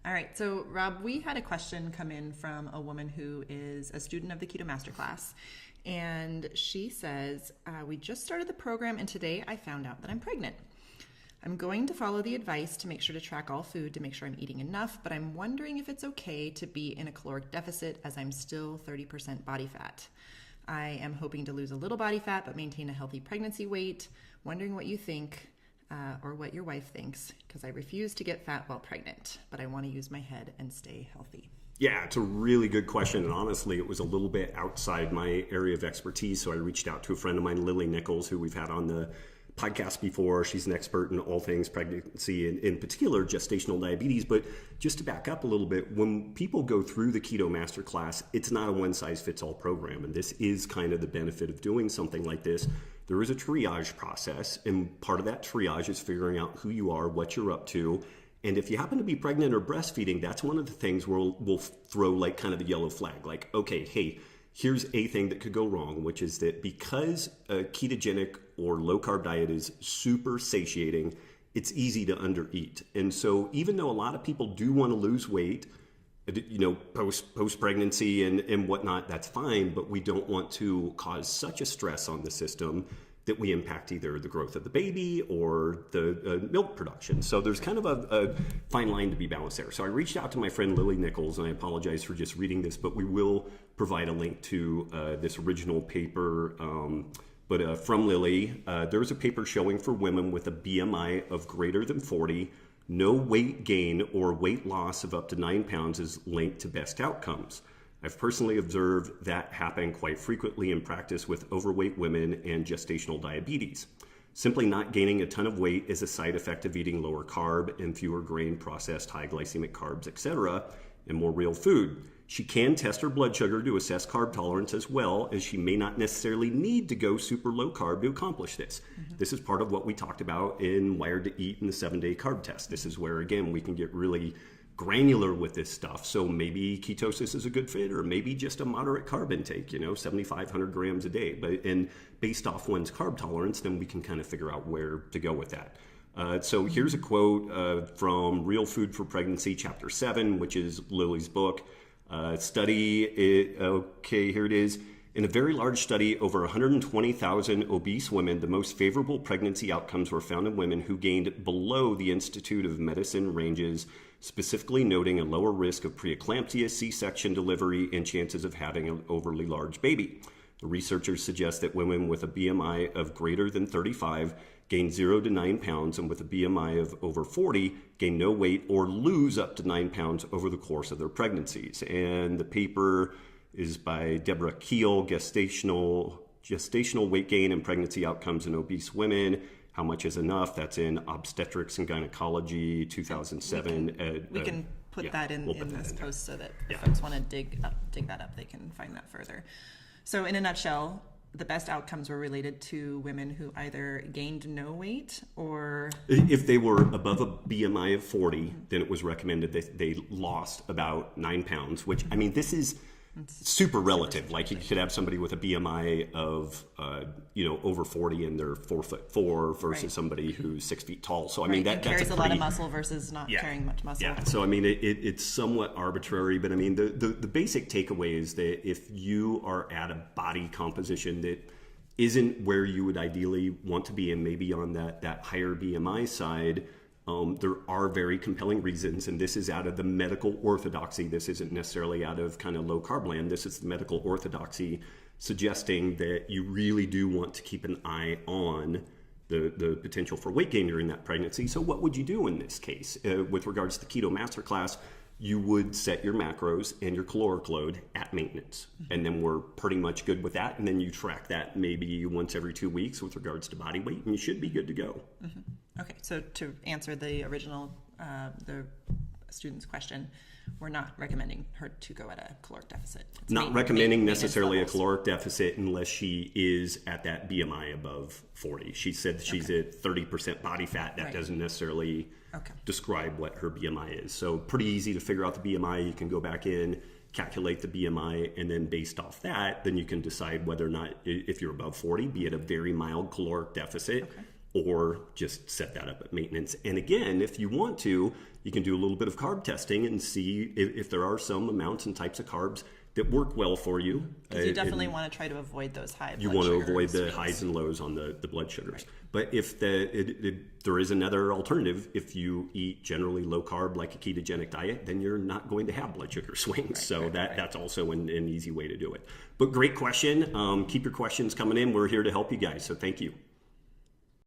All right. So, Rob, we had a question come in from a woman who is a student of the Keto Masterclass. And she says, we just started the program and today I found out that I'm pregnant. I'm going to follow the advice to make sure to track all food to make sure I'm eating enough, but I'm wondering if it's okay to be in a caloric deficit as I'm still 30% body fat. I am hoping to lose a little body fat but maintain a healthy pregnancy weight. Wondering what you think. Or what your wife thinks, because I refuse to get fat while pregnant, but I want to use my head and stay healthy. Yeah, it's a really good question. And honestly, it was a little bit outside my area of expertise. So I reached out to a friend of mine, Lily Nichols, who we've had on the podcast before. She's an expert in all things pregnancy, and in particular gestational diabetes. But just to back up a little bit, when people go through the Keto Masterclass, it's not a one-size-fits-all program. And this is kind of the benefit of doing something like this. There is a triage process, and part of that triage is figuring out who you are, what you're up to. And if you happen to be pregnant or breastfeeding, that's one of the things where we'll throw like kind of the yellow flag, like, okay, hey, here's a thing that could go wrong, which is that because a ketogenic or low carb diet is super satiating, it's easy to undereat. And so even though a lot of people do want to lose weight, post pregnancy and whatnot, that's fine, but we don't want to cause such a stress on the system that we impact either the growth of the baby or the milk production. So there's kind of a fine line to be balanced there. So I reached out to my friend Lily Nichols, and I apologize for just reading this, but we will provide a link to this original paper. But from Lily, there's a paper showing for women with a BMI of greater than 40, no weight gain or weight loss of up to 9 pounds is linked to best outcomes. I've personally observed that happen quite frequently in practice with overweight women and gestational diabetes. Simply not gaining a ton of weight is a side effect of eating lower carb and fewer grain processed high glycemic carbs, etc., and more real food. She can test her blood sugar to assess carb tolerance as well, as she may not necessarily need to go super low carb to accomplish this. Mm-hmm. This is part of what we talked about in Wired to Eat in the 7-day carb test. This is where, again, we can get really granular with this stuff. So maybe ketosis is a good fit, or maybe just a moderate carb intake, 7,500 grams a day. And based off one's carb tolerance, then we can kind of figure out where to go with that. So here's a quote from Real Food for Pregnancy, Chapter 7, which is Lily's book. Here it is. In a very large study, over 120,000 obese women, the most favorable pregnancy outcomes were found in women who gained below the Institute of Medicine ranges, specifically noting a lower risk of preeclampsia, C-section delivery, and chances of having an overly large baby. The researchers suggest that women with a BMI of greater than 35 gain 0 to 9 pounds, and with a BMI of over 40 gain no weight or lose up to 9 pounds over the course of their pregnancies. And the paper is by Deborah Keel, Gestational Weight Gain and Pregnancy Outcomes in Obese Women. How Much is Enough? That's in Obstetrics and Gynecology, 2007. We can put that in this post so that if folks want to dig that up, they can find that further. So in a nutshell, the best outcomes were related to women who either gained no weight or... If they were above a BMI of 40, then it was recommended that they lost about 9 pounds, which, I mean, this is super relative. Like you could have somebody with a BMI of, over 40 and they're 4'4" versus somebody who's 6 feet tall. So, I mean, that carries a lot of muscle versus not carrying much muscle. Yeah. So, I mean, it's somewhat arbitrary, but I mean, the basic takeaway is that if you are at a body composition that isn't where you would ideally want to be, and maybe on that higher BMI side, there are very compelling reasons, and this is out of the medical orthodoxy. This isn't necessarily out of kind of low carb land. This is the medical orthodoxy suggesting that you really do want to keep an eye on the potential for weight gain during that pregnancy. So what would you do in this case? With regards to the Keto Masterclass, you would set your macros and your caloric load at maintenance. And then we're pretty much good with that. And then you track that maybe once every 2 weeks with regards to body weight, and you should be good to go. Mm-hmm. Okay, so to answer the original, the student's question, we're not recommending her to go at a caloric deficit. It's not recommending necessarily a caloric deficit unless she is at that BMI above 40. She said she's at 30% body fat. That doesn't necessarily describe what her BMI is. So pretty easy to figure out the BMI. You can go back in, calculate the BMI, and then based off that, then you can decide whether or not, if you're above 40, be at a very mild caloric deficit. or just set that up at maintenance. And again, if you want to, you can do a little bit of carb testing and see if there are some amounts and types of carbs that work well for you. Because you definitely want to try to avoid those high blood sugar. You want to avoid the swings. highs and lows on the blood sugars. Right. But if there is another alternative, if you eat generally low carb like a ketogenic diet, then you're not going to have blood sugar swings. That's also an easy way to do it. But great question. Keep your questions coming in. We're here to help you guys. So thank you.